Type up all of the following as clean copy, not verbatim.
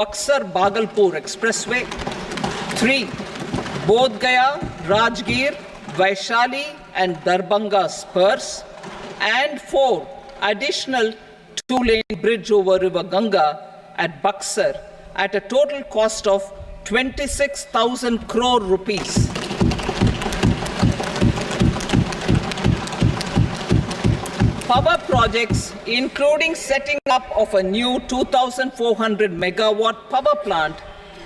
Buxar-Bhagalpur Expressway. 3. Bodh Gaya, Rajgir, Vaishali and Darbhanga spurs. And 4. Additional 2-lane bridge over River Ganga at Buxar at a total cost of 26,000 crore rupees. Power projects, including setting up of a new 2,400 megawatt power plant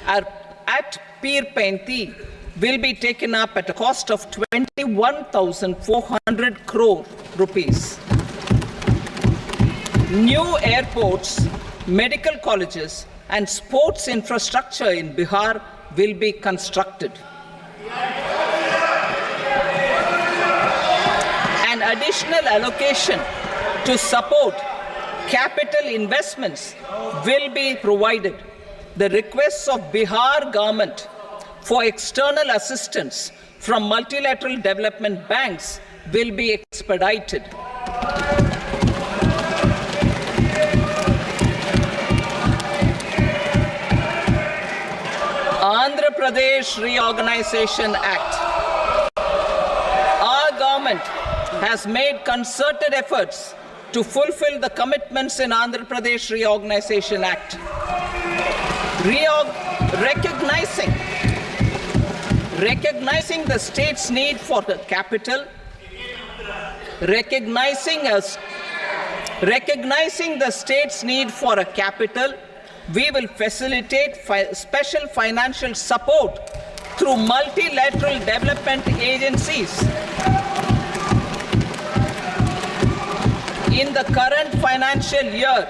at Perpetual, will be taken up at a cost of 21,400 crore rupees. New airports, medical colleges, and sports infrastructure in Bihar will be constructed. An additional allocation to support capital investments will be provided. The requests of Bihar government for external assistance from multilateral development banks will be expedited. Andhra Pradesh Reorganization Act. Our government has made concerted efforts to fulfill the commitments in Andhra Pradesh Reorganization Act. Recognizing the state's need for the capital, recognizing the state's need for a capital, we will facilitate special financial support through multilateral development agencies. In the current financial year,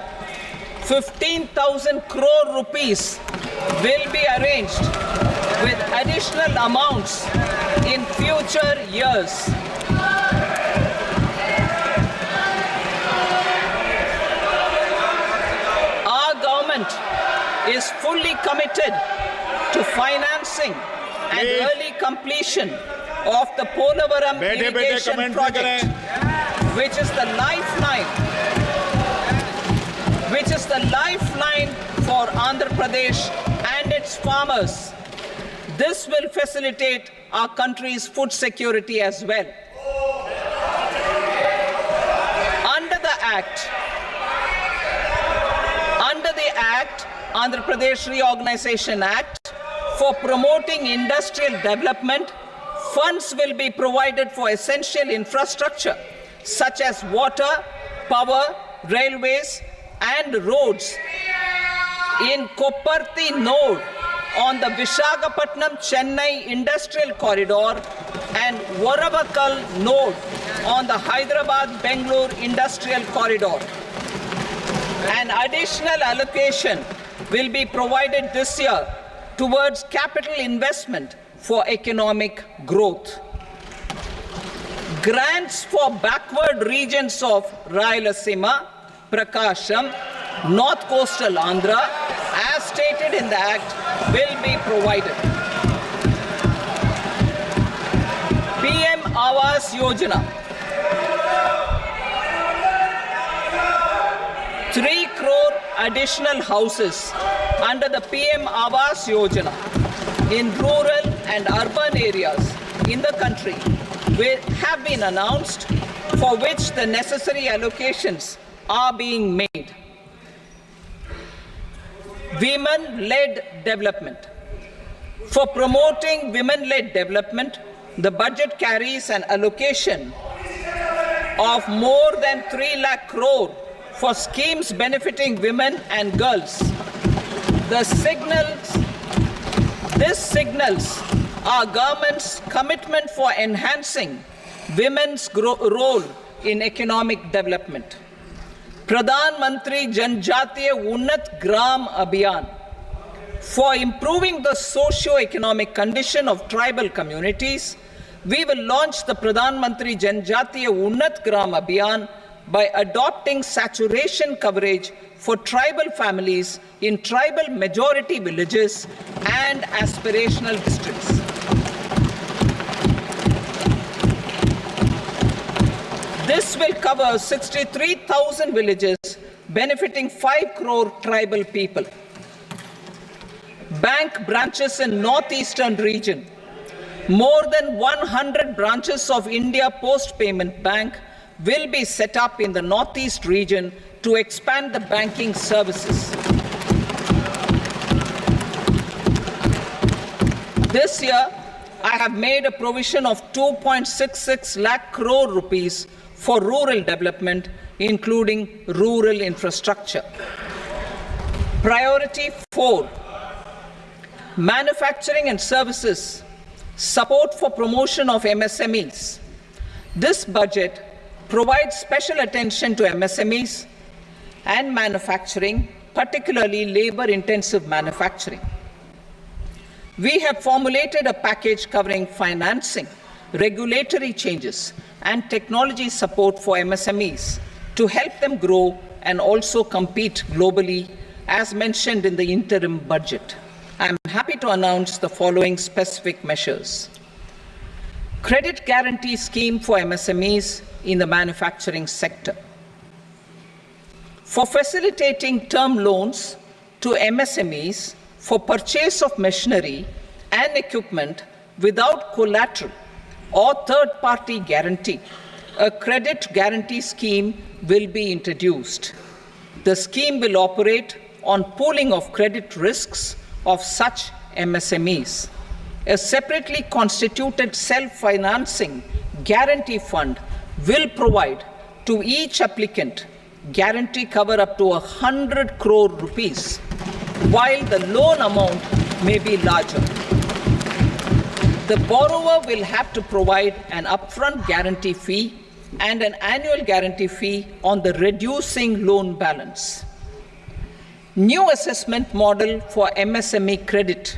15,000 crore rupees will be arranged with additional amounts in future years. Our government is fully committed to financing and early completion of the Polavaram irrigation project, which is the lifeline for Andhra Pradesh and its farmers. This will facilitate our country's food security as well. Under the Act, Andhra Pradesh Reorganization Act, for promoting industrial development, funds will be provided for essential infrastructure such as water, power, railways, and roads in Kopparthi node on the Visakhapatnam-Chennai Industrial Corridor and Varavakal node on the Hyderabad-Bangalore Industrial Corridor. An additional allocation will be provided this year towards capital investment for economic growth. Grants for backward regions of Rayalaseema, Prakasham, North Coastal Andhra, as stated in the Act, will be provided. PM Awas Yojana. 3 crore additional houses under the PM Awas Yojana in rural and urban areas in the country have been announced, for which the necessary allocations are being made. Women-led development. For promoting women-led development, the budget carries an allocation of more than 3 lakh crore for schemes benefiting women and girls. This signals our government's commitment for enhancing women's role in economic development. Pradhan Mantri Janjatiya Unnat Gram Abhiyan. For improving the socio-economic condition of tribal communities, we will launch the Pradhan Mantri Janjatiya Unnat Gram Abhiyan by adopting saturation coverage for tribal families in tribal majority villages and aspirational districts. This will cover 63,000 villages, benefiting 5 crore tribal people. bank branches in northeastern region. More than 100 branches of India Post Payment Bank will be set up in the northeast region to expand the banking services. This year, I have made a provision of 2.66 lakh crore rupees for rural development, including rural infrastructure. Priority 4, manufacturing and services, support for promotion of MSMEs. This budget provides special attention to MSMEs and manufacturing, particularly labor-intensive manufacturing. We have formulated a package covering financing, regulatory changes, and technology support for MSMEs to help them grow and also compete globally, as mentioned in the interim budget. I am happy to announce the following specific measures. Credit guarantee scheme for MSMEs in the manufacturing sector. For facilitating term loans to MSMEs for purchase of machinery and equipment without collateral or third-party guarantee, a credit guarantee scheme will be introduced. The scheme will operate on pooling of credit risks of such MSMEs. A separately constituted self-financing guarantee fund will provide to each applicant guarantee cover up to 100 crore rupees, while the loan amount may be larger. The borrower will have to provide an upfront guarantee fee and an annual guarantee fee on the reducing loan balance. New assessment model for MSME credit.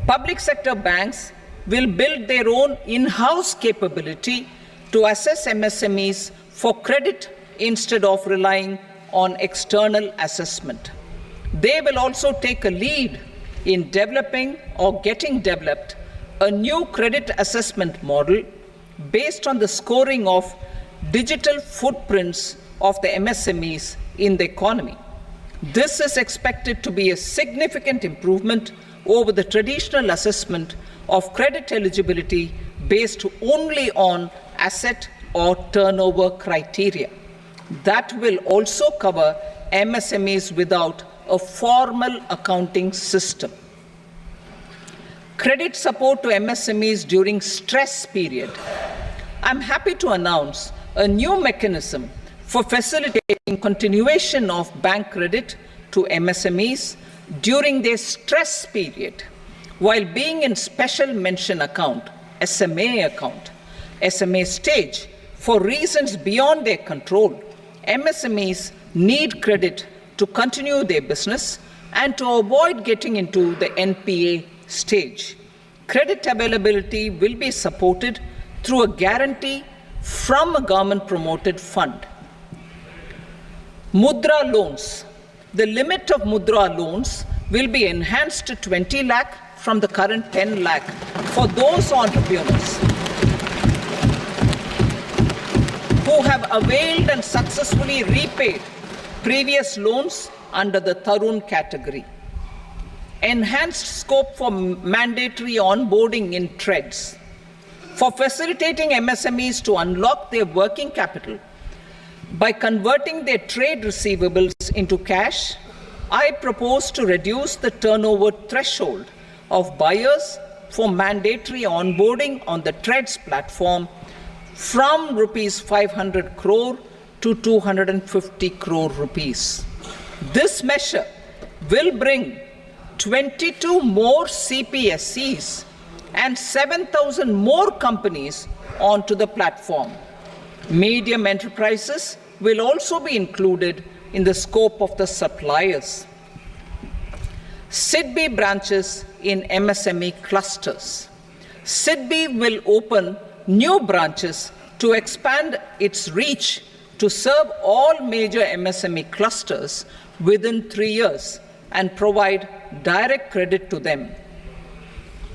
Public sector banks will build their own in-house capability to assess MSMEs for credit instead of relying on external assessment. They will also take a lead in developing or getting developed a new credit assessment model based on the scoring of digital footprints of the MSMEs in the economy. This is expected to be a significant improvement over the traditional assessment of credit eligibility based only on asset or turnover criteria. That will also cover MSMEs without a formal accounting system. Credit support to MSMEs during stress period. I'm happy to announce a new mechanism for facilitating continuation of bank credit to MSMEs during their stress period while being in special mention account, SMA stage, for reasons beyond their control. MSMEs need credit to continue their business and to avoid getting into the NPA stage. Credit availability will be supported through a guarantee from a government-promoted fund. Mudra loans. The limit of Mudra loans will be enhanced to 20 lakh from the current 10 lakh for those entrepreneurs who have availed and successfully repaid previous loans under the Tarun category. Enhanced scope for mandatory onboarding in trades. For facilitating MSMEs to unlock their working capital by converting their trade receivables into cash, I propose to reduce the turnover threshold of buyers for mandatory onboarding on the trades platform from rupees 500 crore to 250 crore rupees. This measure will bring 22 more CPSCs and 7,000 more companies onto the platform. Medium enterprises will also be included in the scope of the suppliers. SIDBI branches in MSME clusters. SIDBI will open new branches to expand its reach to serve all major MSME clusters within 3 years and provide direct credit to them.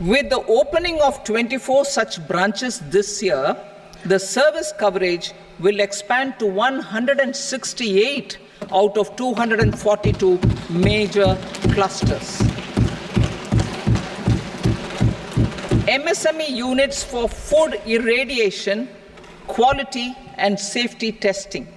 With the opening of 24 such branches this year, the service coverage will expand to 168 out of 242 major clusters. MSME units for food irradiation, quality and safety testing,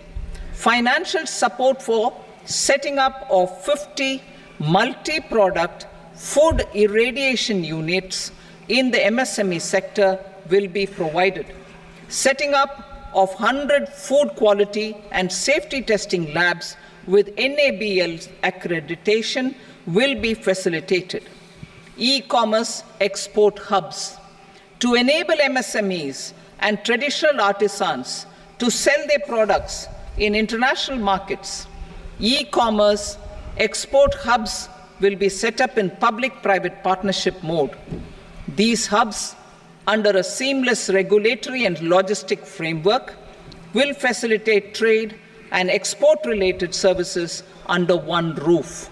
financial support for setting up of 50 multi-product food irradiation units in the MSME sector will be provided. Setting up of 100 food quality and safety testing labs with NABL accreditation will be facilitated. E-commerce export hubs to enable MSMEs and traditional artisans to sell their products in international markets. E-commerce export hubs will be set up in public-private partnership mode. These hubs, under a seamless regulatory and logistic framework, will facilitate trade and export-related services under one roof.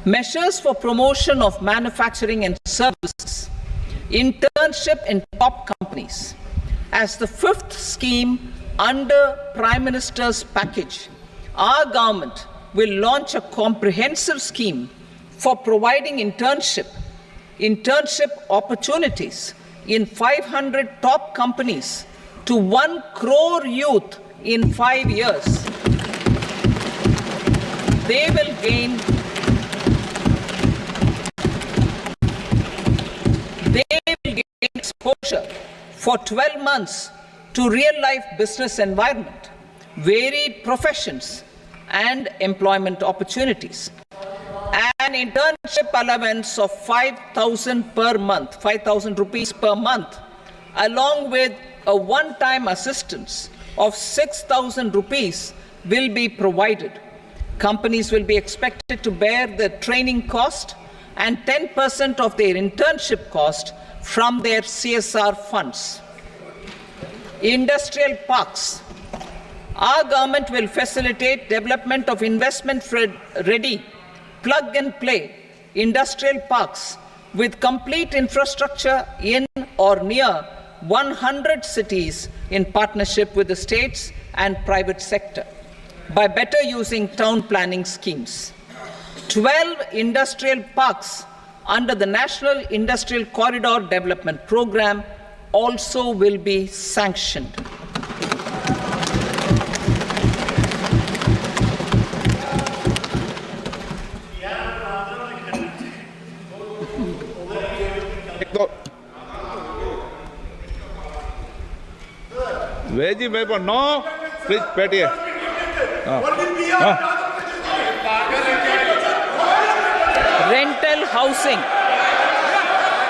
Measures for promotion of manufacturing and services, internship in top companies. As the fifth scheme under Prime Minister's package, our government will launch a comprehensive scheme for providing internship opportunities in 500 top companies to 1 crore youth in 5 years. They will gain exposure for 12 months to real-life business environment, varied professions, and employment opportunities. An internship allowance of 5,000 per month, 5,000 rupees per month, along with a one-time assistance of 6,000 rupees will be provided. Companies will be expected to bear the training cost and 10% of their internship cost from their CSR funds. Industrial parks. Our government will facilitate development of investment-ready, plug-and-play industrial parks with complete infrastructure in or near 100 cities in partnership with the states and private sector by better using town planning schemes. 12 industrial parks under the National Industrial Corridor Development Program also will be sanctioned. Veji paper, no. Please, Petty.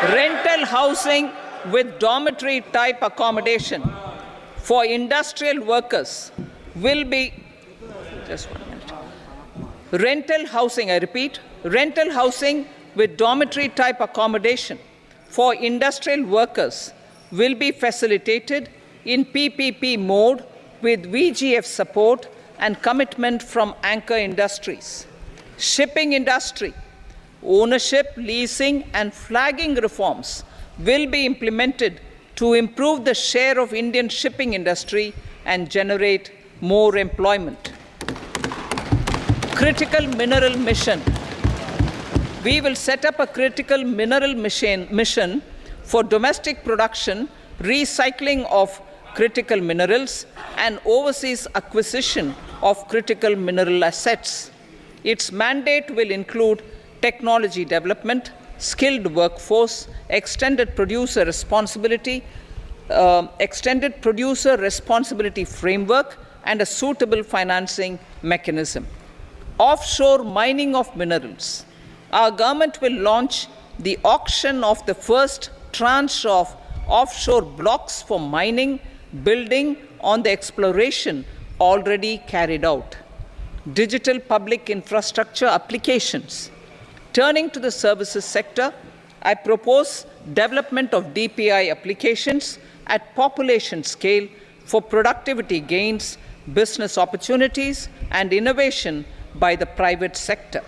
Rental housing with dormitory type accommodation for industrial workers will be, just 1 minute. Rental housing, I repeat, rental housing with dormitory type accommodation for industrial workers will be facilitated in PPP mode with VGF support and commitment from anchor industries. Shipping industry, ownership, leasing and flagging reforms will be implemented to improve the share of Indian shipping industry and generate more employment. Critical mineral mission. We will set up a critical mineral mission for domestic production, recycling of critical minerals, and overseas acquisition of critical mineral assets. Its mandate will include technology development, skilled workforce, extended producer responsibility framework, and a suitable financing mechanism. Offshore mining of minerals. Our government will launch the auction of the first tranche of offshore blocks for mining, building on the exploration already carried out. Digital public infrastructure applications. Turning to the services sector, I propose development of DPI applications at population scale for productivity gains, business opportunities, and innovation by the private sector.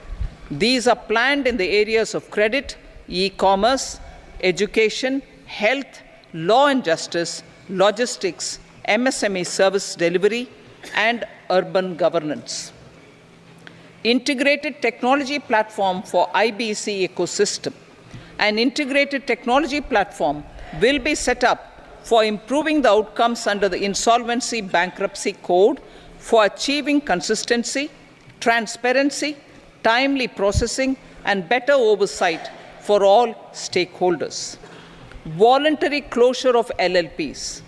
These are planned in the areas of credit, e-commerce, education, health, law and justice, logistics, MSME service delivery, and urban governance. Integrated technology platform for IBC ecosystem. An integrated technology platform will be set up for improving the outcomes under the Insolvency Bankruptcy Code for achieving consistency, transparency, timely processing, and better oversight for all stakeholders. Voluntary closure of LLPs.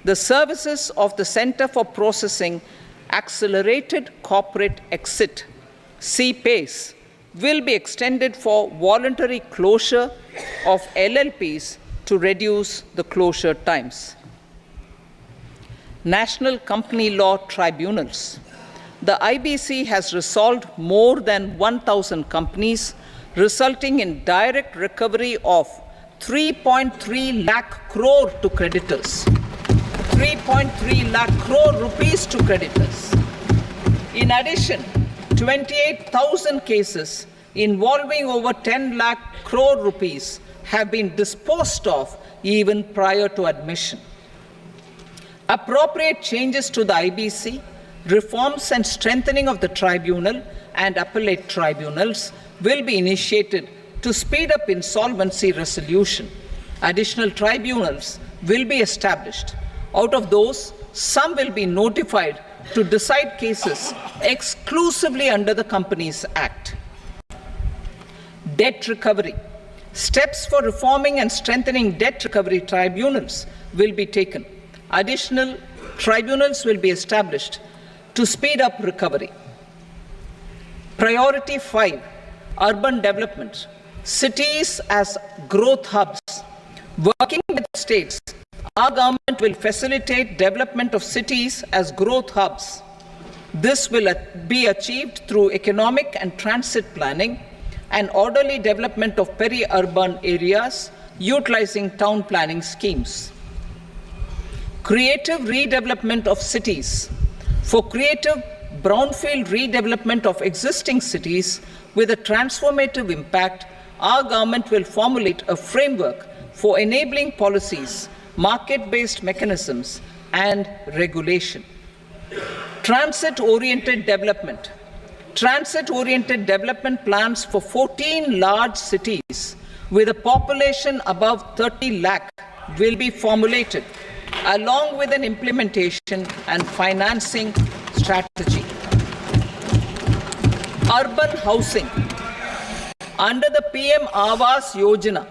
The services of the Center for Processing Accelerated Corporate Exit, CPACE, will be extended for voluntary closure of LLPs to reduce the closure times. National Company Law Tribunals. The IBC has resolved more than 1,000 companies, resulting in direct recovery of 3.3 lakh crore to creditors. 3.3 lakh crore rupees to creditors. In addition, 28,000 cases involving over 10 lakh crore rupees have been disposed of even prior to admission. Appropriate changes to the IBC, reforms and strengthening of the tribunal and appellate tribunals will be initiated to speed up insolvency resolution. Additional tribunals will be established. Out of those, some will be notified to decide cases exclusively under the Companies Act. Debt recovery. Steps for reforming and strengthening debt recovery tribunals will be taken. Additional tribunals will be established to speed up recovery. Priority 5, urban development. Cities as growth hubs. Working with states, our government will facilitate development of cities as growth hubs. This will be achieved through economic and transit planning and orderly development of peri-urban areas utilizing town planning schemes. Creative redevelopment of cities. For creative brownfield redevelopment of existing cities with a transformative impact, our government will formulate a framework for enabling policies, market-based mechanisms, and regulation. Transit-oriented development. Transit-oriented development plans for 14 large cities with a population above 30 lakh will be formulated, along with an implementation and financing strategy. Urban housing. Under the PM Awas Yojana,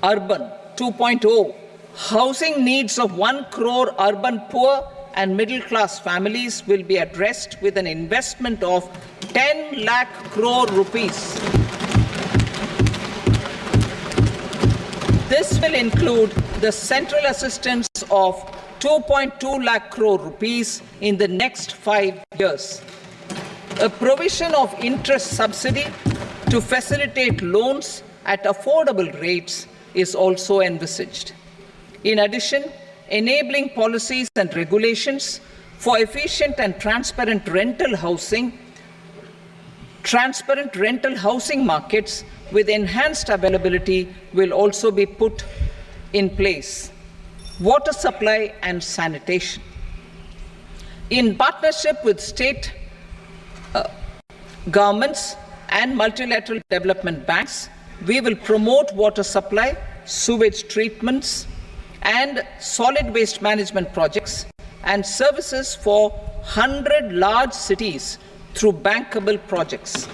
Urban 2.0, housing needs of 1 crore urban poor and middle-class families will be addressed with an investment of 10 lakh crore rupees. This will include the central assistance of 2.2 lakh crore rupees in the next 5 years. A provision of interest subsidy to facilitate loans at affordable rates is also envisaged. In addition, enabling policies and regulations for efficient and transparent rental housing markets with enhanced availability will also be put in place. Water supply and sanitation. In partnership with state governments and multilateral development banks, we will promote water supply, sewage treatments, and solid waste management projects and services for 100 large cities through bankable projects.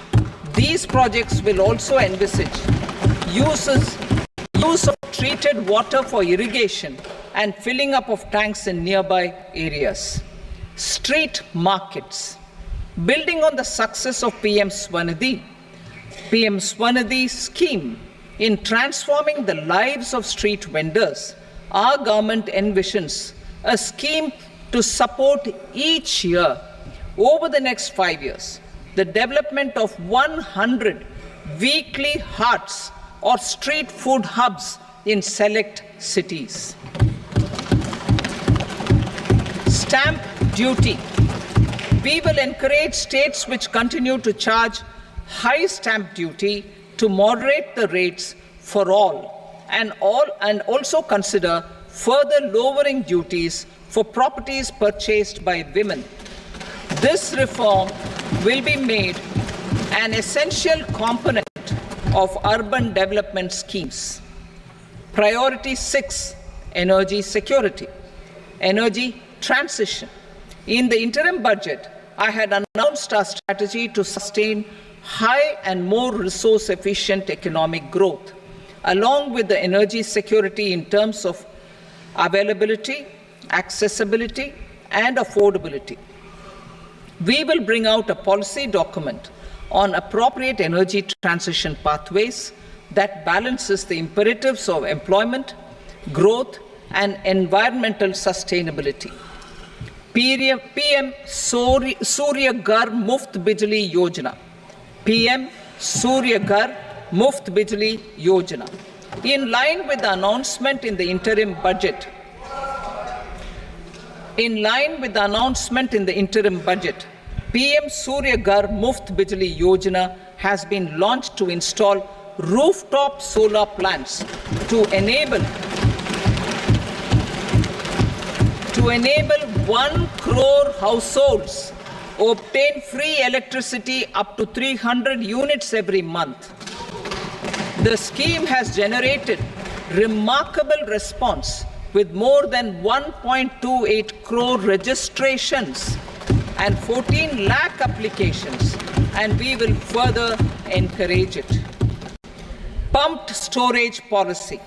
These projects will also envisage use of treated water for irrigation and filling up of tanks in nearby areas. Street markets. Building on the success of PM Swanidhi scheme in transforming the lives of street vendors, our government envisions a scheme to support each year over the next 5 years the development of 100 weekly hearts or street food hubs in select cities. Stamp duty. We will encourage states which continue to charge high stamp duty to moderate the rates for all and also consider further lowering duties for properties purchased by women. This reform will be made an essential component of urban development schemes. Priority 6, energy security, energy transition. In the interim budget, I had announced our strategy to sustain high and more resource-efficient economic growth, along with the energy security in terms of availability, accessibility, and affordability. We will bring out a policy document on appropriate energy transition pathways that balances the imperatives of employment, growth, and environmental sustainability. PM Surya Ghar Muft Bijli Yojana. PM Surya Ghar Muft Bijli Yojana. In line with the announcement in the interim budget, PM Surya Ghar Muft Bijli Yojana has been launched to install rooftop solar plants to enable 1 crore households obtain free electricity up to 300 units every month. The scheme has generated remarkable response with more than 1.28 crore registrations and 14 lakh applications, and we will further encourage it. Pumped storage policy.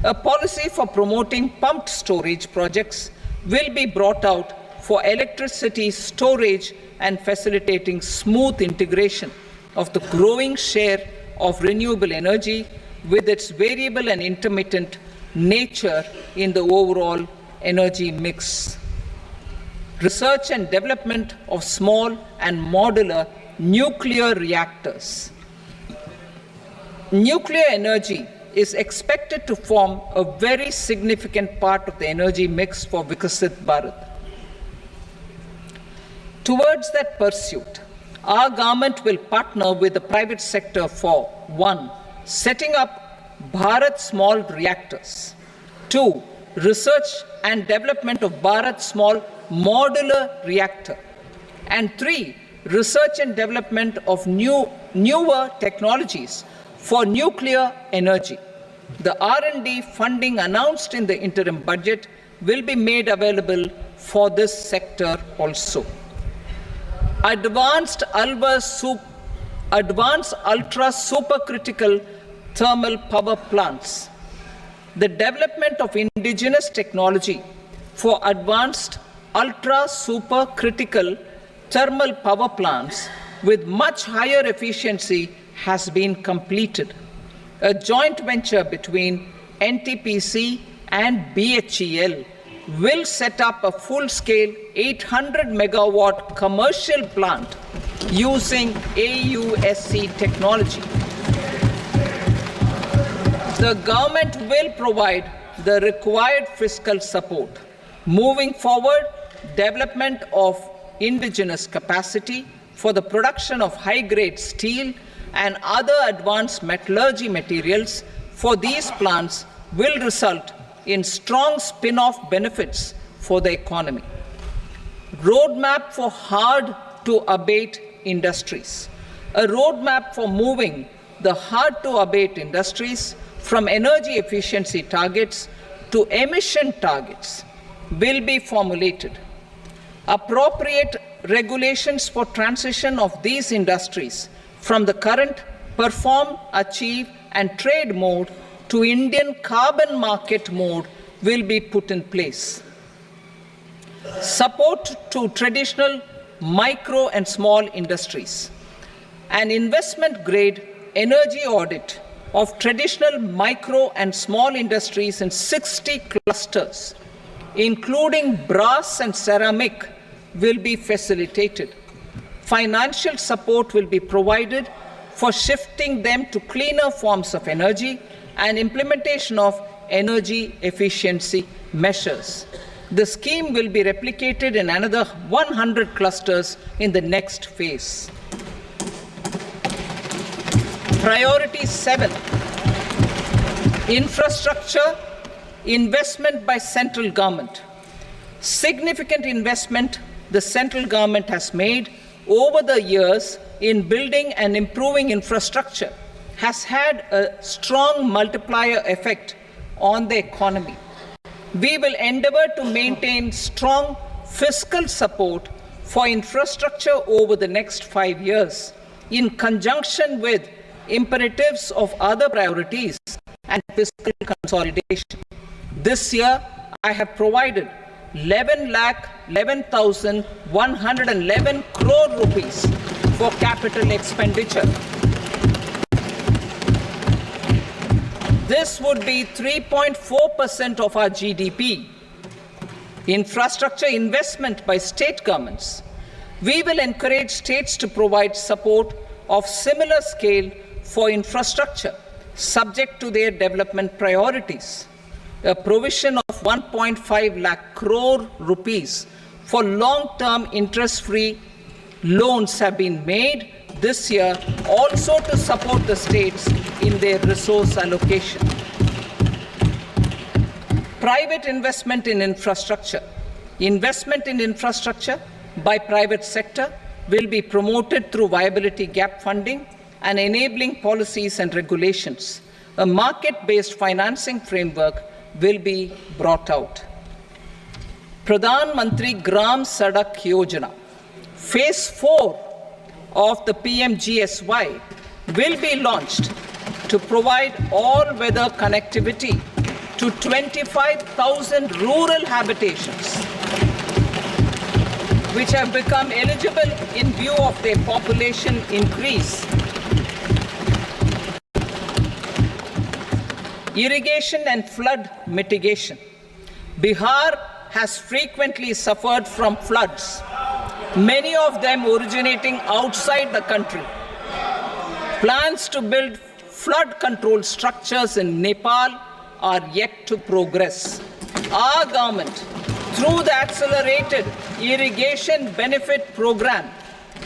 A policy for promoting pumped storage projects will be brought out for electricity storage and facilitating smooth integration of the growing share of renewable energy with its variable and intermittent nature in the overall energy mix. Research and development of small and modular nuclear reactors. Nuclear energy is expected to form a very significant part of the energy mix for Vikasit Bharat. Towards that pursuit, our government will partner with the private sector for 1. Setting up Bharat Small Reactors, 2. Research and development of Bharat Small Modular Reactor, and 3. Research and development of newer technologies for nuclear energy. The R&D funding announced in the interim budget will be made available for this sector also. Advanced ultra supercritical thermal power plants. The development of indigenous technology for advanced ultra supercritical thermal power plants with much higher efficiency has been completed. A joint venture between NTPC and BHEL will set up a full-scale 800 megawatt commercial plant using AUSC technology. The government will provide the required fiscal support. Moving forward, development of indigenous capacity for the production of high-grade steel and other advanced metallurgy materials for these plants will result in strong spin-off benefits for the economy. Roadmap for hard-to-abate industries. A roadmap for moving the hard-to-abate industries from energy efficiency targets to emission targets will be formulated. Appropriate regulations for transition of these industries from the current perform, achieve, and trade mode to Indian carbon market mode will be put in place. Support to traditional micro and small industries. An investment-grade energy audit of traditional micro and small industries in 60 clusters, including brass and ceramic, will be facilitated. Financial support will be provided for shifting them to cleaner forms of energy and implementation of energy efficiency measures. The scheme will be replicated in another 100 clusters in the next phase. Priority 7, infrastructure investment by central government. Significant investment the central government has made over the years in building and improving infrastructure has had a strong multiplier effect on the economy. We will endeavor to maintain strong fiscal support for infrastructure over the next 5 years in conjunction with imperatives of other priorities and fiscal consolidation. This year, I have provided 11,11,111 crore rupees for capital expenditure. This would be 3.4% of our GDP. Infrastructure investment by state governments. We will encourage states to provide support of similar scale for infrastructure, subject to their development priorities. A provision of 1.5 lakh crore rupees for long-term interest-free loans have been made this year also to support the states in their resource allocation. Private investment in infrastructure. Investment in infrastructure by private sector will be promoted through viability gap funding and enabling policies and regulations. A market-based financing framework will be brought out. Pradhan Mantri Gram Sadak Yojana, Phase 4 of the PMGSY will be launched to provide all-weather connectivity to 25,000 rural habitations, which have become eligible in view of their population increase. Irrigation and flood mitigation. Bihar has frequently suffered from floods, many of them originating outside the country. Plans to build flood control structures in Nepal are yet to progress. Our government, through the Accelerated Irrigation Benefit Program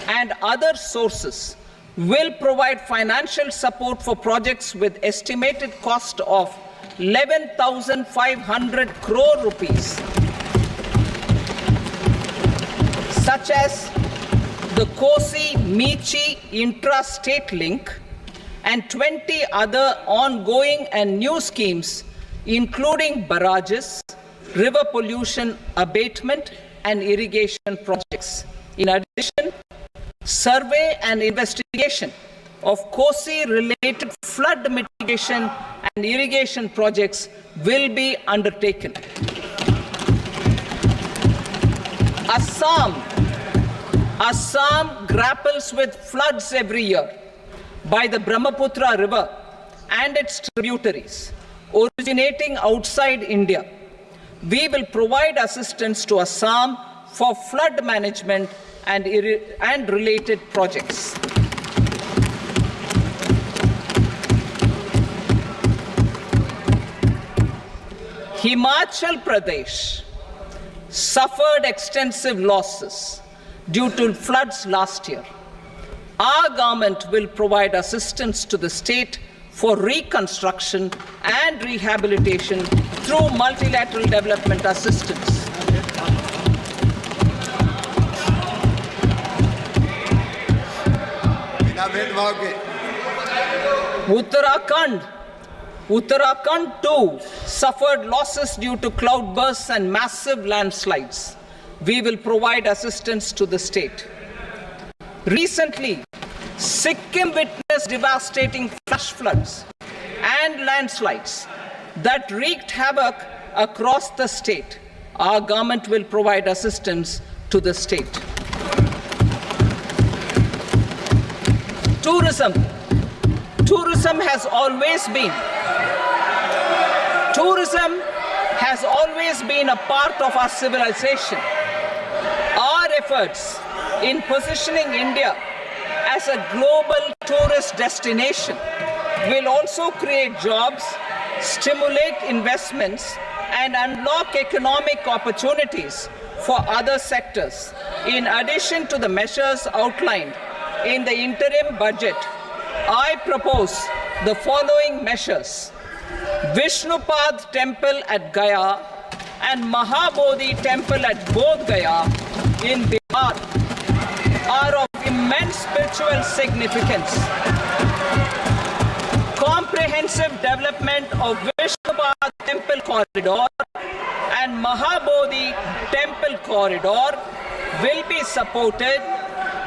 and other sources, will provide financial support for projects with estimated cost of 11,500 crore rupees, such as the Kosi-Michi intra-state link and 20 other ongoing and new schemes, including barrages, river pollution abatement, and irrigation projects. In addition, survey and investigation of Kosi-related flood mitigation and irrigation projects will be undertaken. Assam grapples with floods every year by the Brahmaputra River and its tributaries originating outside India. We will provide assistance to Assam for flood management and related projects. Himachal Pradesh suffered extensive losses due to floods last year. Our government will provide assistance to the state for reconstruction and rehabilitation through multilateral development assistance. Uttarakhand too suffered losses due to cloudbursts and massive landslides. We will provide assistance to the state. Recently, Sikkim witnessed devastating flash floods and landslides that wreaked havoc across the state. Our government will provide assistance to the state. Tourism has always been a part of our civilization. Our efforts in positioning India as a global tourist destination will also create jobs, stimulate investments, and unlock economic opportunities for other sectors. In addition to the measures outlined in the interim budget, I propose the following measures. Vishnupad Temple at Gaya and Mahabodhi Temple at Bodh Gaya in Bihar are of immense spiritual significance. comprehensive development of Loksabha Temple Corridor and Mahabodhi Temple Corridor will be supported,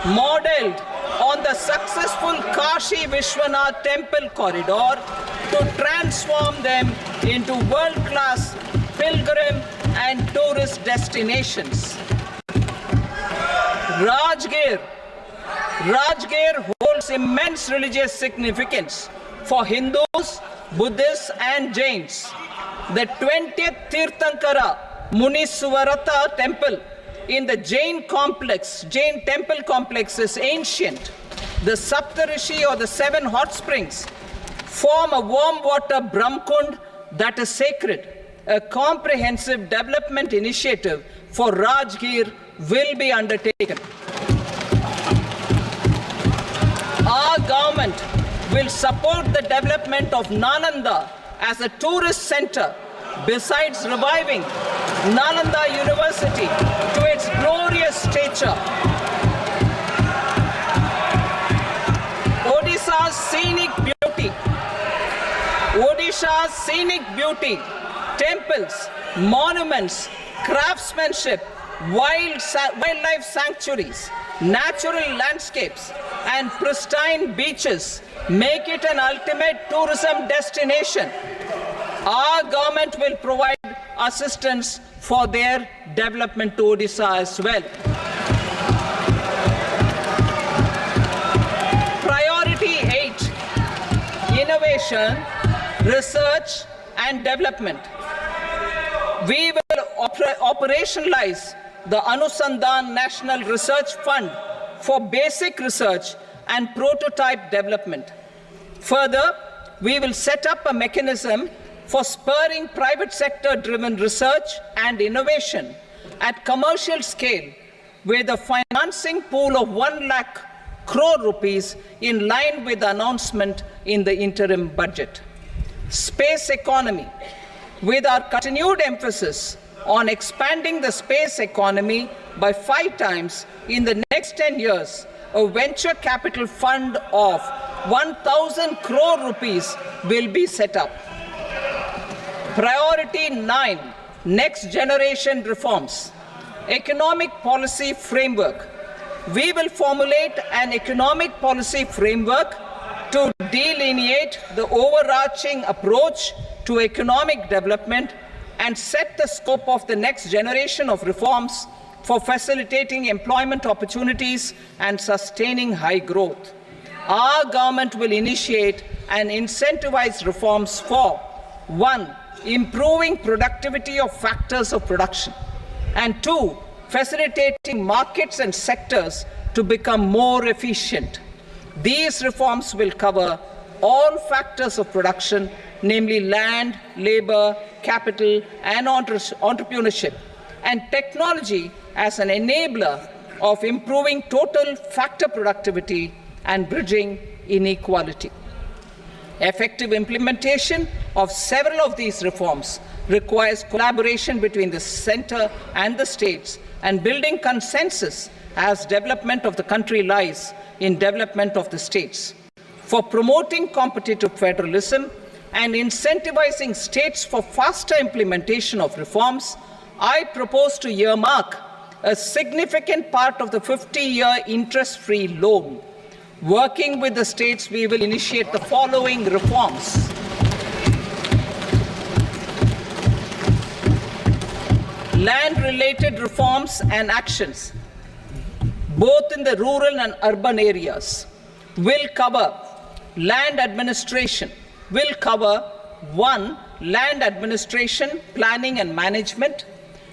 modeled on the successful Kashi Vishwanath Temple Corridor to transform them into world-class pilgrim and tourist destinations. Rajgir holds immense religious significance for Hindus, Buddhists and Jains. The 20th Tirthankara Muniswarata temple in the Jain temple complex is ancient. The Saptarishi or the 7 hot springs form a warm water Brahmkund that is sacred. A comprehensive development initiative for Rajgir will be undertaken. Our government will support the development of Nalanda as a tourist center, besides reviving Nalanda University to its glorious stature. Odisha's scenic beauty, temples, monuments, craftsmanship, wildlife sanctuaries, natural landscapes, and pristine beaches make it an ultimate tourism destination. Our government will provide assistance for their development to Odisha as well. Priority 8, innovation, research and development. We will operationalize the Anusandhan National Research Fund for basic research and prototype development. Further, we will set up a mechanism for spurring private sector-driven research and innovation at commercial scale with a financing pool of 1 lakh crore rupees in line with the announcement in the interim budget. Space economy. With our continued emphasis on expanding the space economy by 5 times in the next 10 years, a venture capital fund of 1,000 crore rupees will be set up. Priority 9, next generation reforms. Economic policy framework. We will formulate an economic policy framework to delineate the overarching approach to economic development and set the scope of the next generation of reforms for facilitating employment opportunities and sustaining high growth. Our government will initiate and incentivize reforms for 1. Improving productivity of factors of production, and 2. Facilitating markets and sectors to become more efficient. These reforms will cover all factors of production, namely land, labor, capital, and entrepreneurship, and technology as an enabler of improving total factor productivity and bridging inequality. Effective implementation of several of these reforms requires collaboration between the center and the states and building consensus as development of the country lies in development of the states. For promoting competitive federalism and incentivizing states for faster implementation of reforms, I propose to earmark a significant part of the 50-year interest-free loan. Working with the states, we will initiate the following reforms. Land-related reforms and actions, both in the rural and urban areas, will cover land administration, will cover 1. Land administration, planning and management,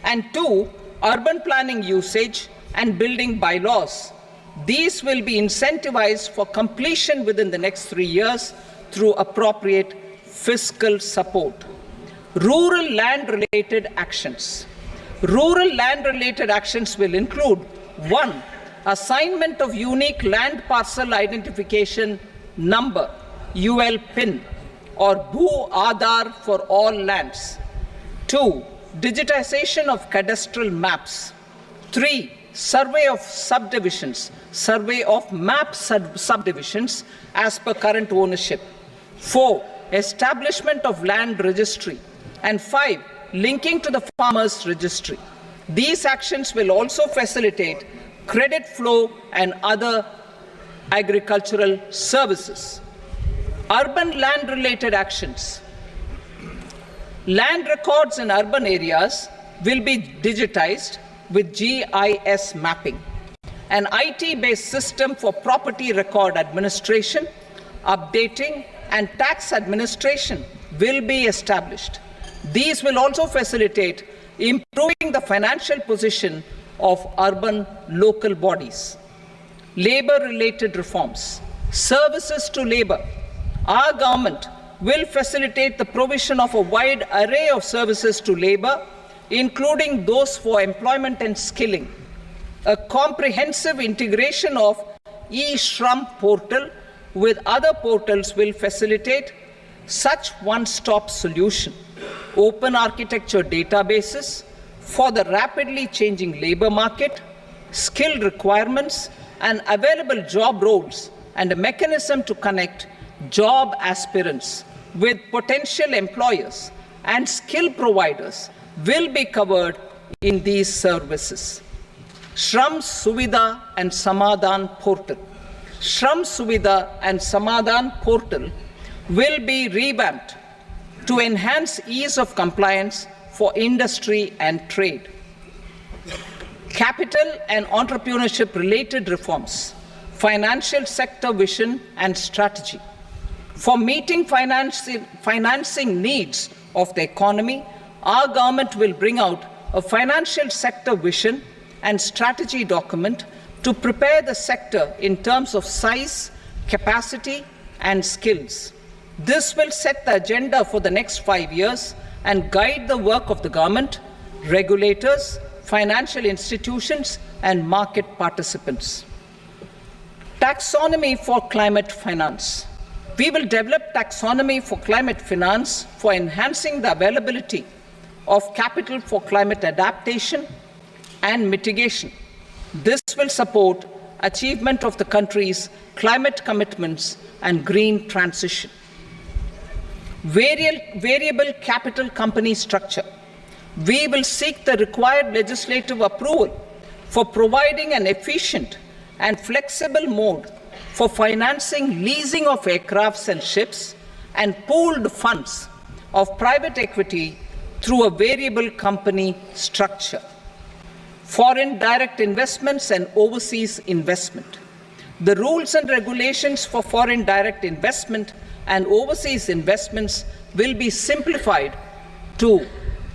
and 2. Urban planning usage and building bylaws. These will be incentivized for completion within the next 3 years through appropriate fiscal support. Rural land-related actions. Rural land-related actions will include 1. Assignment of unique land parcel identification number, UL PIN, or Bhu Aadhaar for all lands. 2. Digitization of cadastral maps. 3. Survey of subdivisions, survey of map subdivisions as per current ownership. 4. establishment of land registry, and 5, linking to the farmers registry. These actions will also facilitate credit flow and other agricultural services. Urban land-related actions. Land records in urban areas will be digitized with GIS mapping. An IT-based system for property record administration, updating, and tax administration will be established. These will also facilitate improving the financial position of urban local bodies. Labor-related reforms. Services to labor. Our government will facilitate the provision of a wide array of services to labor, including those for employment and skilling. A comprehensive integration of e-Shram portal with other portals will facilitate such one-stop solution. Open architecture databases for the rapidly changing labor market, skill requirements, and available job roles, and a mechanism to connect job aspirants with potential employers and skill providers will be covered in these services. Shram Suvidha and Samadhan portal. Shram Suvidha and Samadhan portal will be revamped to enhance ease of compliance for industry and trade. Capital and entrepreneurship related reforms. Financial sector vision and strategy. For meeting financing needs of the economy, our government will bring out a financial sector vision and strategy document to prepare the sector in terms of size, capacity, and skills. This will set the agenda for the next 5 years and guide the work of the government, regulators, financial institutions, and market participants. Taxonomy for climate finance. We will develop taxonomy for climate finance for enhancing the availability of capital for climate adaptation and mitigation. This will support achievement of the country's climate commitments and green transition. Variable capital company structure. We will seek the required legislative approval for providing an efficient and flexible mode for financing leasing of aircrafts and ships and pooled funds of private equity through a variable company structure. Foreign direct investments and overseas investment. The rules and regulations for foreign direct investment and overseas investments will be simplified to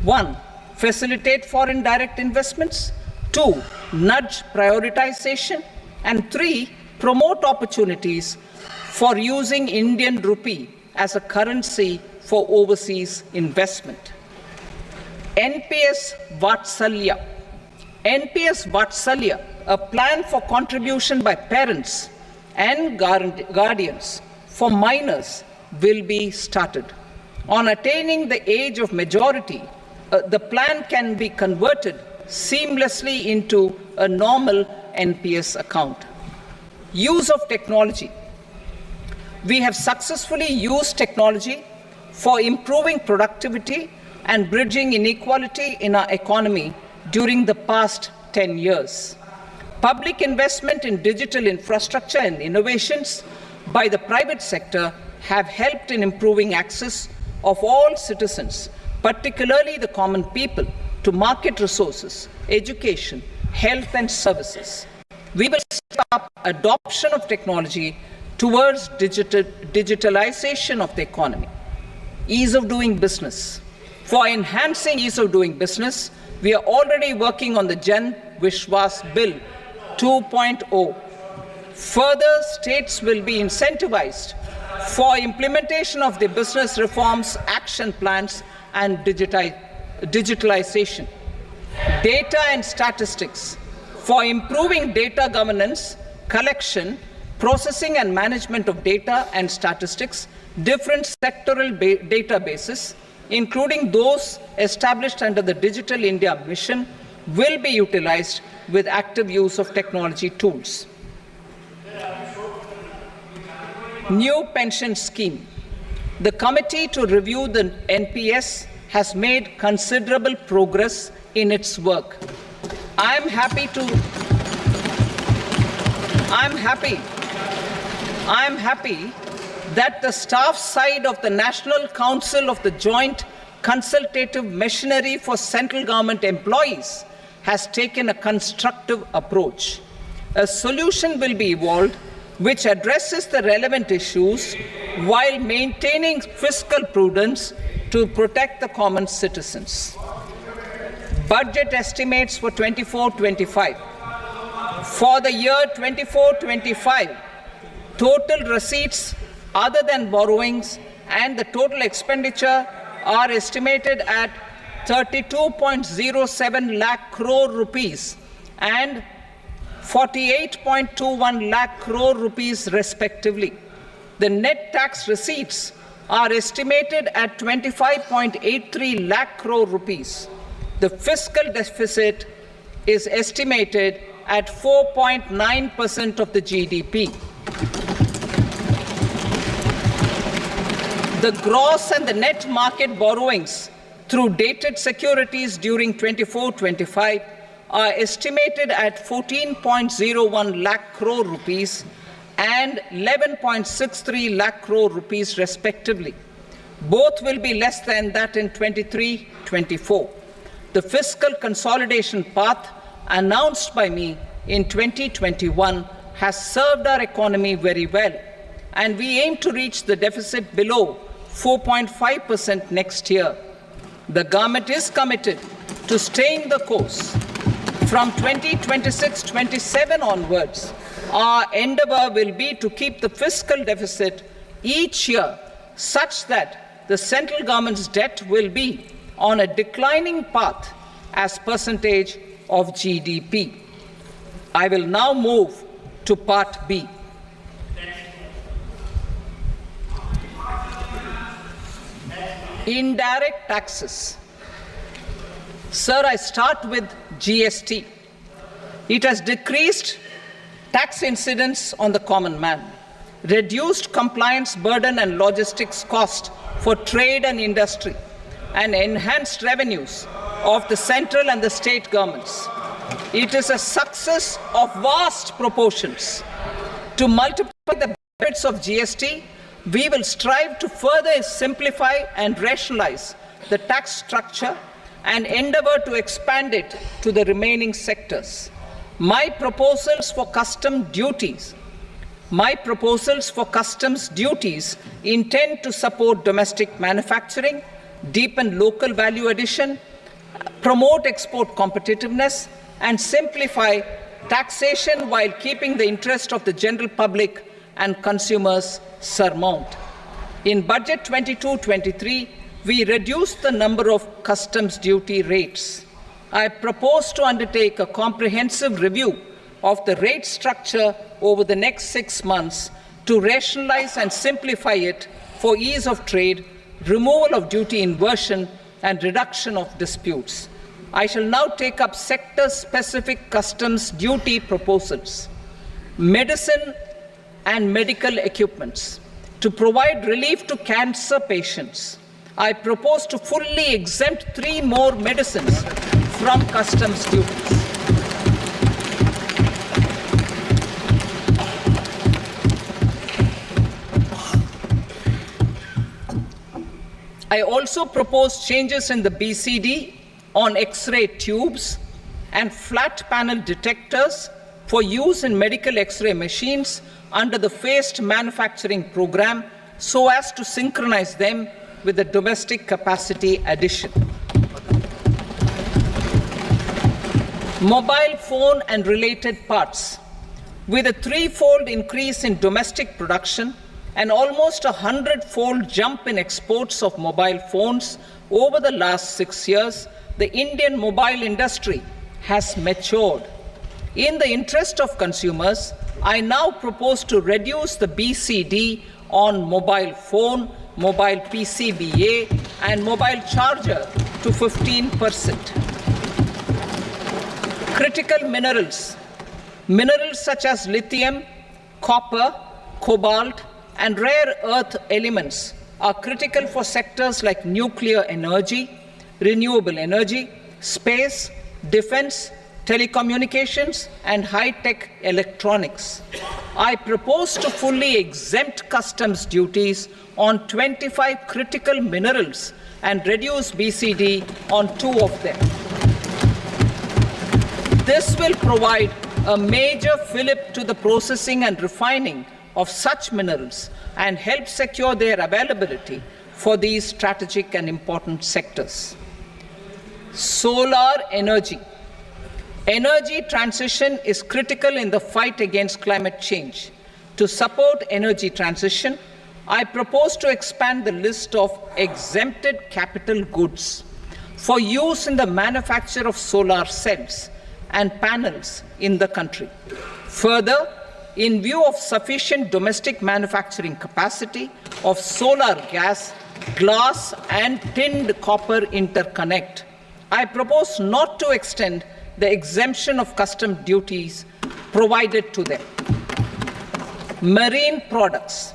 1. Facilitate foreign direct investments, 2. Nudge prioritization, and 3. Promote opportunities for using Indian rupee as a currency for overseas investment. NPS Vatsalya. NPS Vatsalya, a plan for contribution by parents and guardians for minors, will be started. On attaining the age of majority, the plan can be converted seamlessly into a normal NPS account. Use of technology. We have successfully used technology for improving productivity and bridging inequality in our economy during the past 10 years. Public investment in digital infrastructure and innovations by the private sector have helped in improving access of all citizens, particularly the common people, to market resources, education, health, and services. We will step up adoption of technology towards digitalization of the economy. Ease of doing business. For enhancing ease of doing business, we are already working on the Jan Vishwas Bill 2.0. Further, states will be incentivized for implementation of the business reforms, action plans, and digitalization. Data and statistics. For improving data governance, collection, processing and management of data and statistics, different sectoral databases, including those established under the Digital India Mission, will be utilized with active use of technology tools. New pension scheme. The committee to review the NPS has made considerable progress in its work. I am happy that the staff side of the National Council of the Joint Consultative Machinery for Central Government Employees has taken a constructive approach. A solution will be evolved which addresses the relevant issues while maintaining fiscal prudence to protect the common citizens. Budget estimates for 24-25. For the year 24-25, total receipts other than borrowings and the total expenditure are estimated at 32.07 lakh crore rupees and 48.21 lakh crore rupees respectively. The net tax receipts are estimated at 25.83 lakh crore rupees. The fiscal deficit is estimated at 4.9% of the GDP. The gross and the net market borrowings through dated securities during 24-25 are estimated at 14.01 lakh crore rupees and 11.63 lakh crore rupees respectively. Both will be less than that in 23-24. The fiscal consolidation path announced by me in 2021 has served our economy very well, and we aim to reach the deficit below 4.5% next year. The government is committed to staying the course. From 2026-27 onwards, our endeavor will be to keep the fiscal deficit each year such that the central government's debt will be on a declining path as percentage of GDP. I will now move to Part B. Indirect taxes. Sir, I start with GST. It has decreased tax incidence on the common man, reduced compliance burden and logistics cost for trade and industry, and enhanced revenues of the central and the state governments. It is a success of vast proportions. To multiply the benefits of GST, we will strive to further simplify and rationalize the tax structure and endeavor to expand it to the remaining sectors. My proposals for customs duties intend to support domestic manufacturing, deepen local value addition, promote export competitiveness, and simplify taxation while keeping the interest of the general public and consumers surmount. In Budget 22-23, we reduced the number of customs duty rates. I propose to undertake a comprehensive review of the rate structure over the next 6 months to rationalize and simplify it for ease of trade, removal of duty inversion, and reduction of disputes. I shall now take up sector-specific customs duty proposals. Medicine and medical equipments. To provide relief to cancer patients, I propose to fully exempt 3 more medicines from customs duties. I also propose changes in the BCD on X-ray tubes and flat panel detectors for use in medical X-ray machines under the phased manufacturing program so as to synchronize them with the domestic capacity addition. Mobile phone and related parts. With a 3-fold increase in domestic production and almost a 100-fold jump in exports of mobile phones over the last 6 years, the Indian mobile industry has matured. In the interest of consumers, I now propose to reduce the BCD on mobile phone, mobile PCBA, and mobile charger to 15%. Critical minerals. Minerals such as lithium, copper, cobalt, and rare earth elements are critical for sectors like nuclear energy, renewable energy, space, defense, telecommunications, and high-tech electronics. I propose to fully exempt customs duties on 25 critical minerals and reduce BCD on 2 of them. This will provide a major fillip to the processing and refining of such minerals and help secure their availability for these strategic and important sectors. Solar energy. Energy transition is critical in the fight against climate change. To support energy transition, I propose to expand the list of exempted capital goods for use in the manufacture of solar cells and panels in the country. Further, in view of sufficient domestic manufacturing capacity of solar gas, glass, and tinned copper interconnect, I propose not to extend the exemption of custom duties provided to them. Marine products.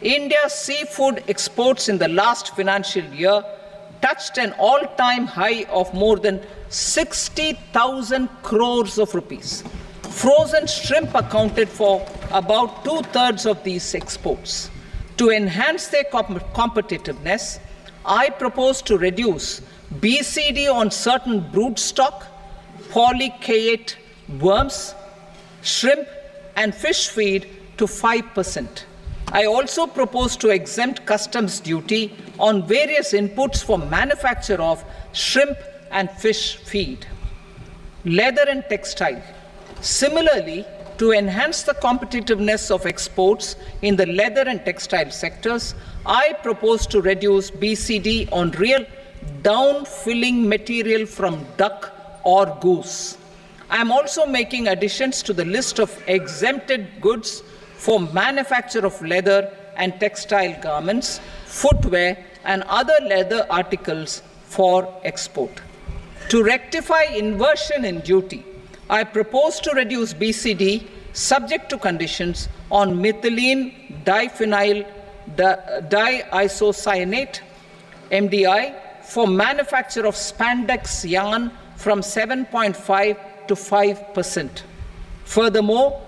India's seafood exports in the last financial year touched an all-time high of more than 60,000 crores of rupees. Frozen shrimp accounted for about 2/3 of these exports. To enhance their competitiveness, I propose to reduce BCD on certain broodstock, polychaete worms, shrimp, and fish feed to 5%. I also propose to exempt customs duty on various inputs for manufacture of shrimp and fish feed. Leather and textile. Similarly, to enhance the competitiveness of exports in the leather and textile sectors, I propose to reduce BCD on real down-filling material from duck or goose. I am also making additions to the list of exempted goods for manufacture of leather and textile garments, footwear, and other leather articles for export. To rectify inversion in duty, I propose to reduce BCD subject to conditions on methylene diphenyl diisocyanate, MDI, for manufacture of spandex yarn from 7.5 to 5%. Furthermore,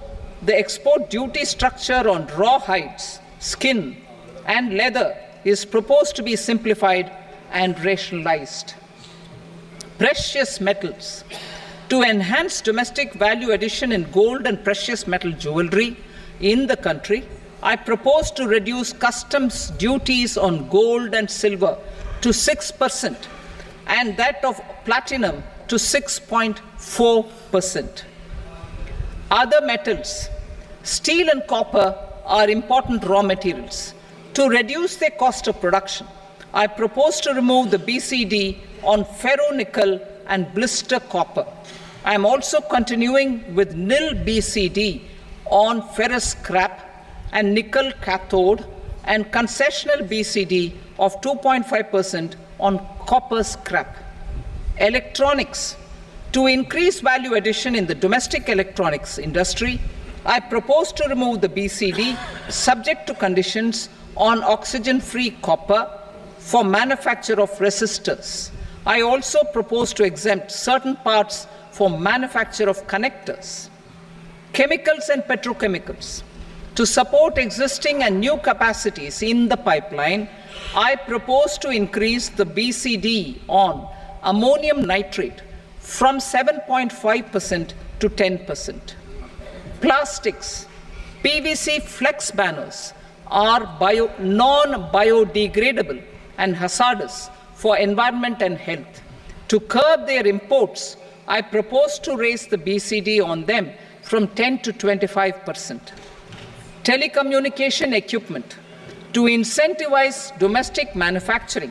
the export duty structure on raw hides, skin, and leather is proposed to be simplified and rationalized. Precious metals. To enhance domestic value addition in gold and precious metal jewelry in the country, I propose to reduce customs duties on gold and silver to 6% and that of platinum to 6.4%. Other metals. Steel and copper are important raw materials. To reduce their cost of production, I propose to remove the BCD on ferronickel and blister copper. I am also continuing with nil BCD on ferrous scrap and nickel cathode and concessional BCD of 2.5% on copper scrap. Electronics. To increase value addition in the domestic electronics industry, I propose to remove the BCD subject to conditions on oxygen-free copper for manufacture of resistors. I also propose to exempt certain parts for manufacture of connectors. Chemicals and petrochemicals. To support existing and new capacities in the pipeline, I propose to increase the BCD on ammonium nitrate from 7.5% to 10%. Plastics. PVC flex banners are non-biodegradable and hazardous for environment and health. To curb their imports, I propose to raise the BCD on them from 10 to 25%. Telecommunication equipment. To incentivize domestic manufacturing,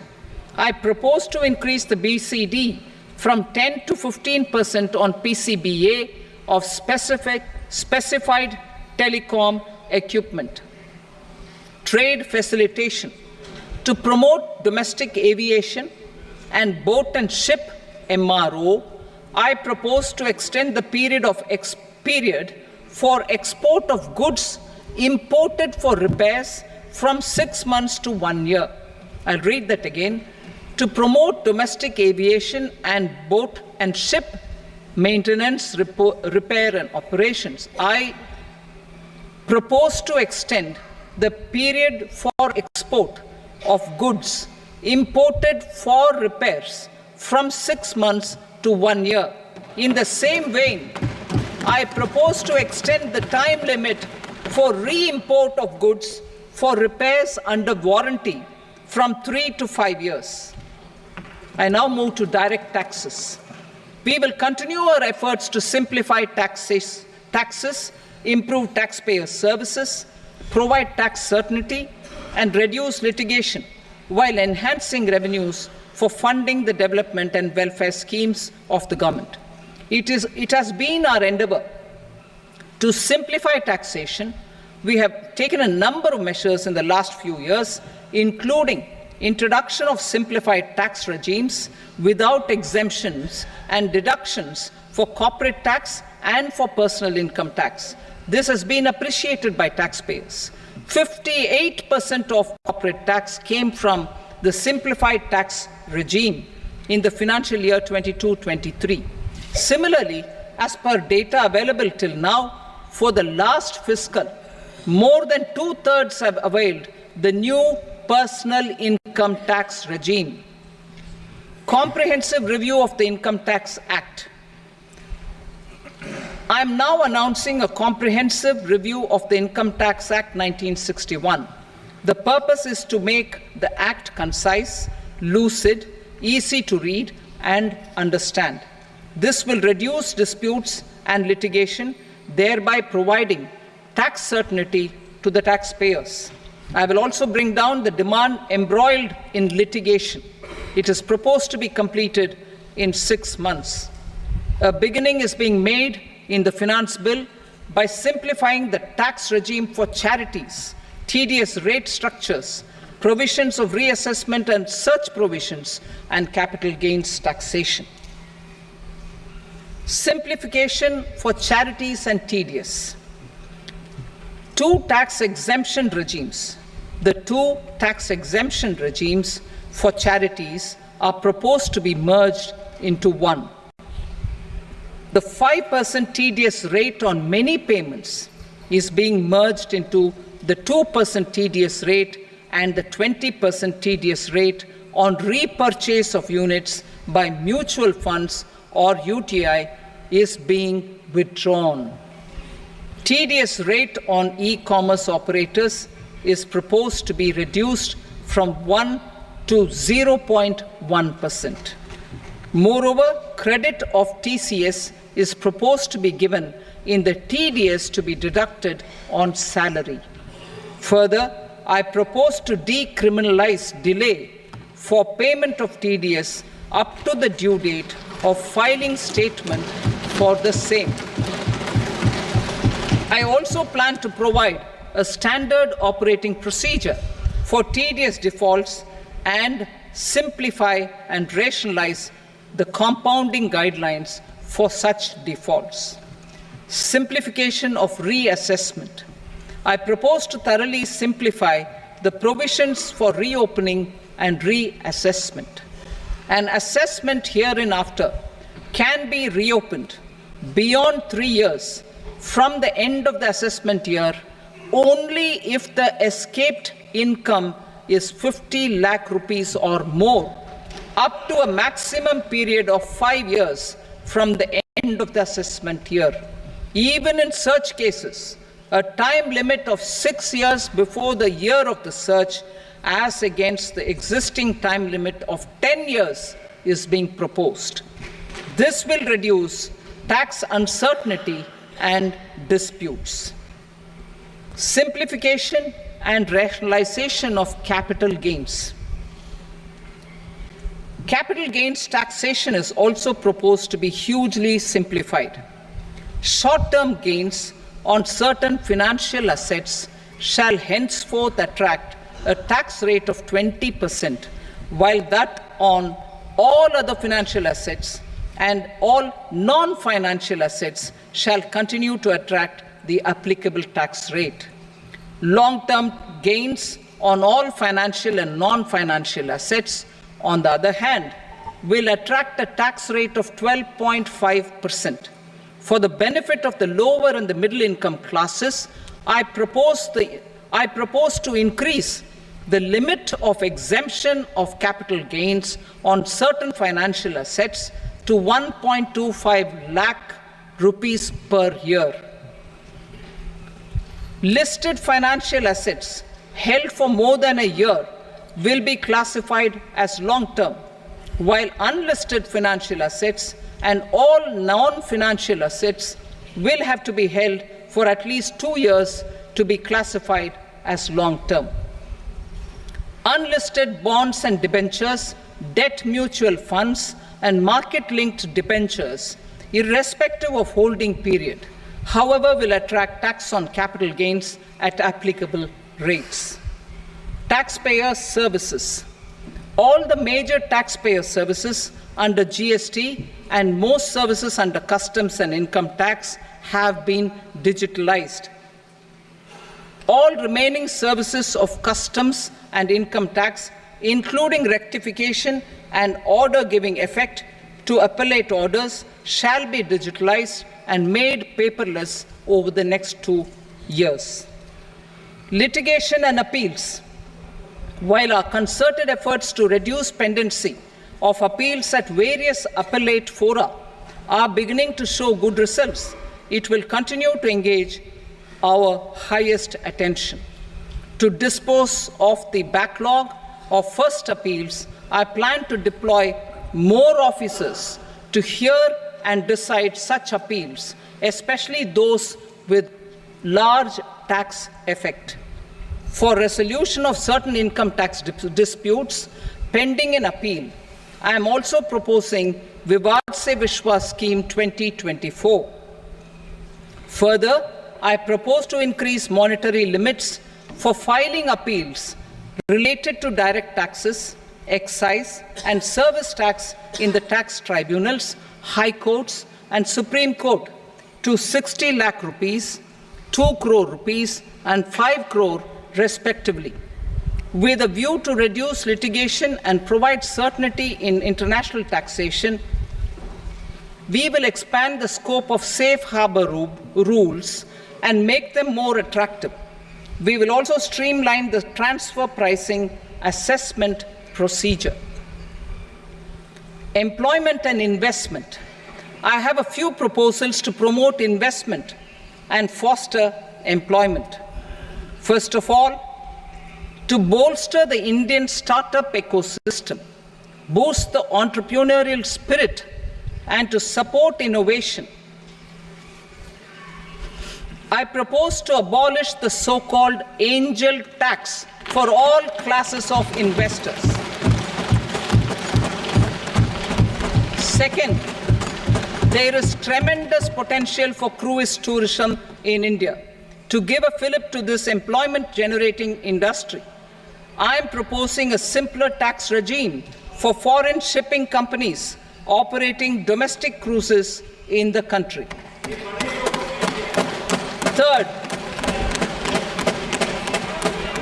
I propose to increase the BCD from 10 to 15% on PCBA of specified telecom equipment. Trade facilitation. To promote domestic aviation and boat and ship MRO, I propose to extend the period for export of goods imported for repairs from 6 months to 1 year. I'll read that again. To promote domestic aviation and boat and ship maintenance, repair and operations, I propose to extend the period for export of goods imported for repairs from 6 months to 1 year. In the same vein, I propose to extend the time limit for re-import of goods for repairs under warranty from 3 to 5 years. I now move to direct taxes. We will continue our efforts to simplify taxes, improve taxpayer services, provide tax certainty, and reduce litigation while enhancing revenues for funding the development and welfare schemes of the government. It has been our endeavor to simplify taxation. We have taken a number of measures in the last few years, including introduction of simplified tax regimes without exemptions and deductions for corporate tax and for personal income tax. This has been appreciated by taxpayers. 58% of corporate tax came from the simplified tax regime in the financial year 22-23. Similarly, as per data available till now, for the last fiscal, more than 2/3 have availed the new personal income tax regime. Comprehensive review of the Income Tax Act. I am now announcing a comprehensive review of the Income Tax Act 1961. The purpose is to make the Act concise, lucid, easy to read and understand. This will reduce disputes and litigation, thereby providing tax certainty to the taxpayers. I will also bring down the demand embroiled in litigation. It is proposed to be completed in 6 months. A beginning is being made in the Finance Bill by simplifying the tax regime for charities, TDS rate structures, provisions of reassessment and such provisions, and capital gains taxation. Simplification for charities and TDS. The two tax exemption regimes for charities are proposed to be merged into one. The 5% TDS rate on many payments is being merged into the 2% TDS rate, and the 20% TDS rate on repurchase of units by mutual funds or UTI is being withdrawn. TDS rate on e-commerce operators is proposed to be reduced from 1 to 0.1%. Moreover, credit of TCS is proposed to be given in the TDS to be deducted on salary. Further, I propose to decriminalize delay for payment of TDS up to the due date of filing statement for the same. I also plan to provide a standard operating procedure for TDS defaults and simplify and rationalize the compounding guidelines for such defaults. Simplification of reassessment. I propose to thoroughly simplify the provisions for reopening and reassessment. An assessment hereinafter can be reopened beyond 3 years from the end of the assessment year only if the escaped income is 50 lakh rupees or more, up to a maximum period of 5 years from the end of the assessment year. Even in such cases, a time limit of 6 years before the year of the search, as against the existing time limit of 10 years, is being proposed. This will reduce tax uncertainty and disputes. Simplification and rationalization of capital gains. Capital gains taxation is also proposed to be hugely simplified. Short-term gains on certain financial assets shall henceforth attract a tax rate of 20%, while that on all other financial assets and all non-financial assets shall continue to attract the applicable tax rate. Long-term gains on all financial and non-financial assets, on the other hand, will attract a tax rate of 12.5%. For the benefit of the lower and the middle income classes, I propose to increase the limit of exemption of capital gains on certain financial assets to 1.25 lakh rupees per year. Listed financial assets held for more than a year will be classified as long-term, while unlisted financial assets and all non-financial assets will have to be held for at least 2 years to be classified as long-term. Unlisted bonds and debentures, debt mutual funds, and market-linked debentures, irrespective of holding period, however, will attract tax on capital gains at applicable rates. Taxpayer services. All the major taxpayer services under GST and most services under customs and income tax have been digitalized. All remaining services of customs and income tax, including rectification and order giving effect to appellate orders, shall be digitalized and made paperless over the next 2 years. Litigation and appeals. While our concerted efforts to reduce pendency of appeals at various appellate fora are beginning to show good results, it will continue to engage our highest attention. To dispose of the backlog of first appeals, I plan to deploy more officers to hear and decide such appeals, especially those with large tax effect. For resolution of certain income tax disputes pending in appeal, I am also proposing Vivad Se Vishwas Scheme 2024. Further, I propose to increase monetary limits for filing appeals related to direct taxes, excise, and service tax in the tax tribunals, high courts, and Supreme Court to 60 lakh rupees, 2 crore rupees, and 5 crore respectively, with a view to reduce litigation and provide certainty in international taxation. We will expand the scope of safe harbor rules and make them more attractive. We will also streamline the transfer pricing assessment procedure. Employment and investment. I have a few proposals to promote investment and foster employment. First of all, to bolster the Indian startup ecosystem, boost the entrepreneurial spirit, and to support innovation, I propose to abolish the so-called angel tax for all classes of investors. Second, there is tremendous potential for cruise tourism in India. To give a fillip to this employment-generating industry, I am proposing a simpler tax regime for foreign shipping companies operating domestic cruises in the country. Third,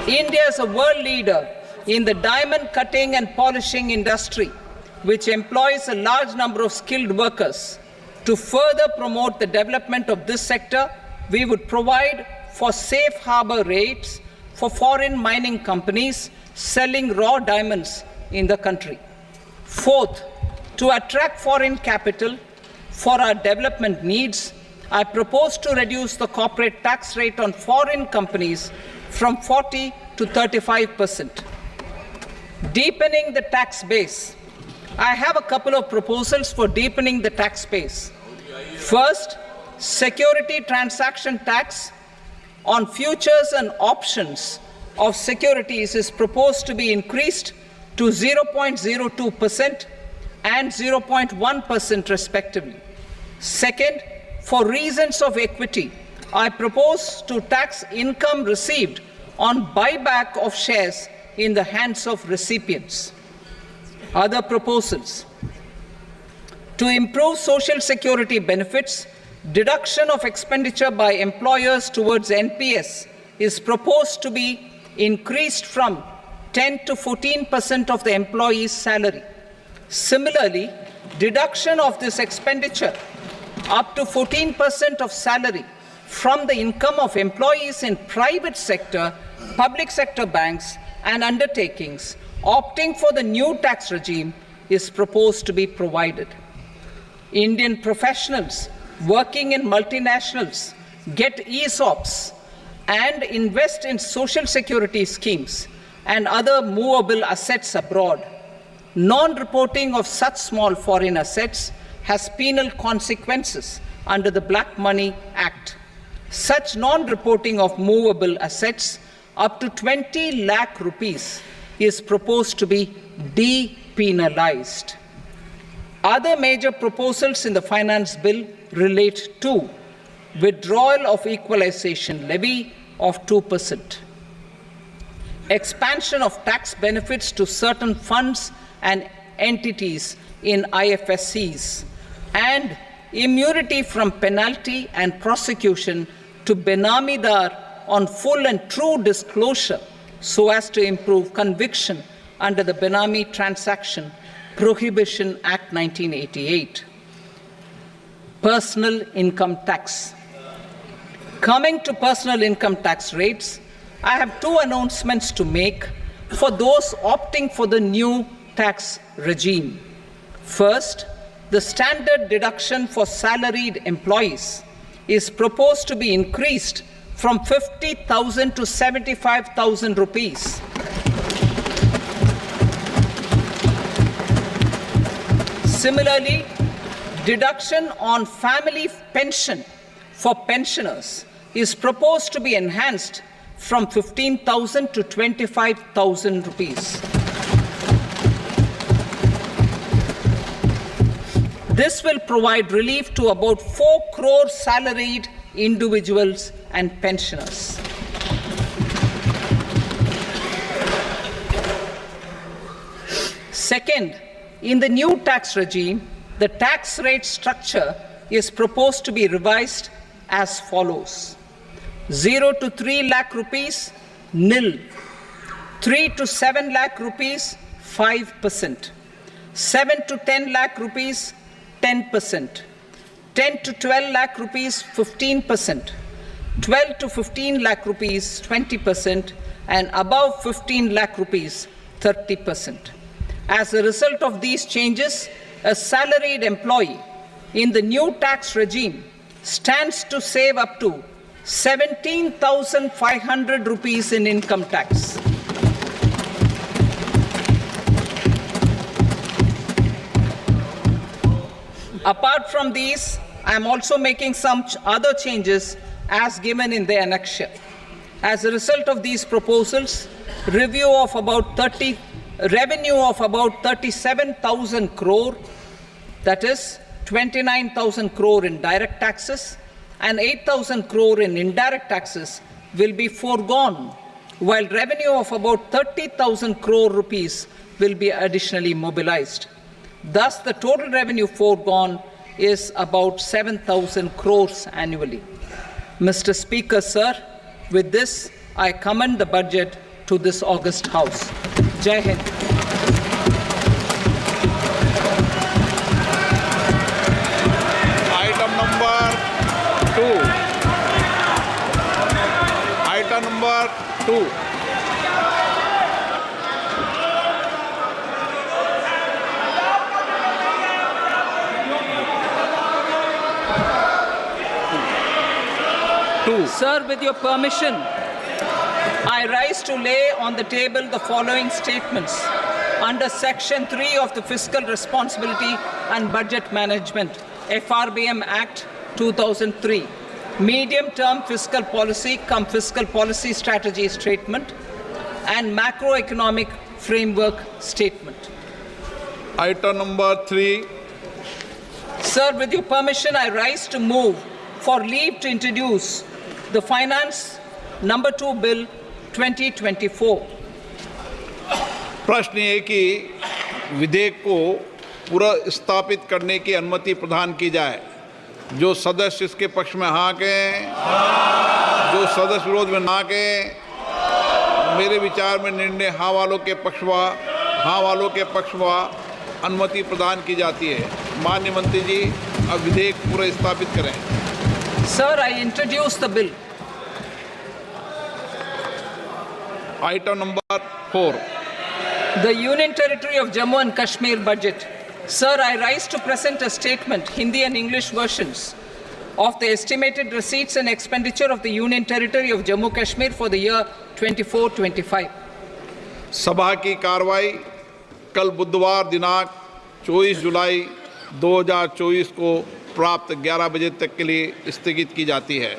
India is a world leader in the diamond cutting and polishing industry, which employs a large number of skilled workers. To further promote the development of this sector, we would provide for safe harbor rates for foreign mining companies selling raw diamonds in the country. Fourth, to attract foreign capital for our development needs, I propose to reduce the corporate tax rate on foreign companies from 40 to 35%. Deepening the tax base. I have a couple of proposals for deepening the tax base. First, security transaction tax on futures and options of securities is proposed to be increased to 0.02% and 0.1% respectively. Second, for reasons of equity, I propose to tax income received on buyback of shares in the hands of recipients. Other proposals: to improve social security benefits, deduction of expenditure by employers towards NPS is proposed to be increased from 10 to 14% of the employee's salary. Similarly, deduction of this expenditure up to 14% of salary from the income of employees in private sector, public sector banks and undertakings opting for the new tax regime is proposed to be provided. Indian professionals working in multinationals get ESOPs and invest in social security schemes and other movable assets abroad. Non-reporting of such small foreign assets has penal consequences under the Black Money Act. Such non-reporting of movable assets up to 20 lakh rupees is proposed to be depenalized. Other major proposals in the finance bill relate to withdrawal of equalization levy of 2%, expansion of tax benefits to certain funds and entities in IFSCs, and immunity from penalty and prosecution to Benamidar on full and true disclosure so as to improve conviction under the Benami Transaction Prohibition Act 1988. Personal income tax. Coming to personal income tax rates, I have two announcements to make for those opting for the new tax regime. First, the standard deduction for salaried employees is proposed to be increased from 50,000 to 75,000 rupees. Similarly, deduction on family pension for pensioners is proposed to be enhanced from 15,000 to 25,000 rupees. This will provide relief to about 4 crore salaried individuals and pensioners. Second, in the new tax regime, the tax rate structure is proposed to be revised as follows: 0 to 3 lakh rupees, nil; 3 to 7 lakh rupees, 5%; 7 to 10 lakh rupees, 10%; 10 to 12 lakh rupees, 15%; 12 to 15 lakh rupees, 20%; and above 15 lakh rupees, 30%. As a result of these changes, a salaried employee in the new tax regime stands to save up to 17,500 rupees in income tax. Apart from these, I am also making some other changes as given in the annexure. As a result of these proposals, revenue of about 37,000 crore, that is 29,000 crore in direct taxes and 8,000 crore in indirect taxes, will be foregone, while revenue of about 30,000 crore rupees will be additionally mobilized. Thus, the total revenue foregone is about 7,000 crores annually. Mr. Speaker, sir, with this, I commend the budget to this august House. Jai Hind. Item number 2. Item number 2. Sir, with your permission, I rise to lay on the table the following statements under Section 3 of the Fiscal Responsibility and Budget Management, FRBM Act 2003, Medium-Term Fiscal Policy cum Fiscal Policy Strategy Statement and Macroeconomic Framework Statement. Item number 3. Sir, with your permission, I rise to move for leave to introduce the Finance Number 2 Bill 2024. प्रश्न ये कि विधेयक को पुनर्स्थापित करने की अनुमति प्रदान की जाए। जो सदस्य इसके पक्ष में हाँ कहें, जो सदस्य विरोध में ना कहें, मेरे विचार में निर्णय हाँ वालों के पक्षवा अनुमति प्रदान की जाती है। माननीय मंत्री जी, अब विधेयक पूरा स्थापित करें। Sir, I introduce the bill. Item number 4, The Union Territory of Jammu and Kashmir budget. Sir, I rise to present a statement, Hindi and English versions, of the estimated receipts and expenditure of the Union Territory of Jammu Kashmir for the year 24-25. सभा की कार्रवाई कल बुधवार दिनांक 24 जुलाई 2024 को प्राप्त 11 बजे तक के लिए स्थगित की जाती है।